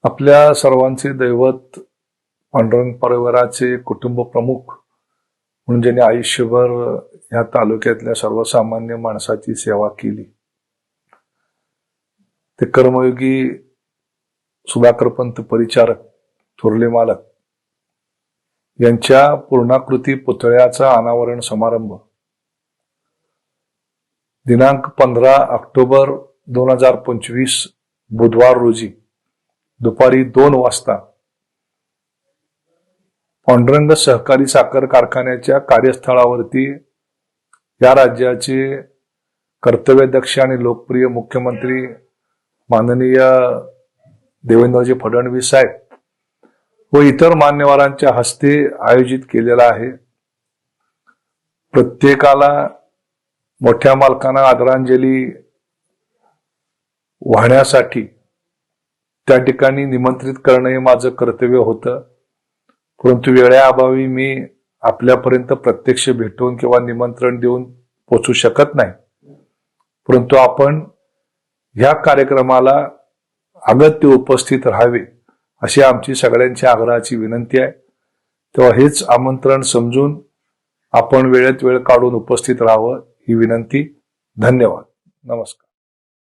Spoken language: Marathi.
आपल्या सर्वांचे दैवत पांडुरंग परिवाराचे कुटुंब प्रमुख म्हणून ज्यांनी आयुष्यभर ह्या तालुक्यातल्या सर्वसामान्य माणसाची सेवा केली ते कर्मयोगी सुधाकरपंत परिचारक थोरले मालक यांच्या पूर्णाकृती पुतळ्याचा अनावरण समारंभ दिनांक 15 ऑक्टोबर 2025 बुधवार रोजी दुपारी 2 वाजता पांडुरंग सहकारी साखर कारखान्याच्या कार्यस्थळावरती या राज्याचे कर्तव्यदक्ष आणि लोकप्रिय मुख्यमंत्री माननीय देवेंद्रजी फडणवीस साहेब व इतर मान्यवरांच्या हस्ते आयोजित केलेला आहे। प्रत्येकाला मोठ्या मालकांना आदरांजली वाहण्यासाठी त्या ठिकाणी निमंत्रित करणे हे माझं कर्तव्य होतं, परंतु वेळेअभावी मी आपल्यापर्यंत प्रत्यक्ष भेटून किंवा निमंत्रण देऊन पोहोचू शकत नाही। परंतु आपण ह्या कार्यक्रमाला अगत्य उपस्थित राहावे अशी आमची सगळ्यांची आग्रहाची विनंती आहे। तेव्हा हेच आमंत्रण समजून आपण वेळेत वेळ काढून उपस्थित राहावं ही विनंती। धन्यवाद। नमस्कार।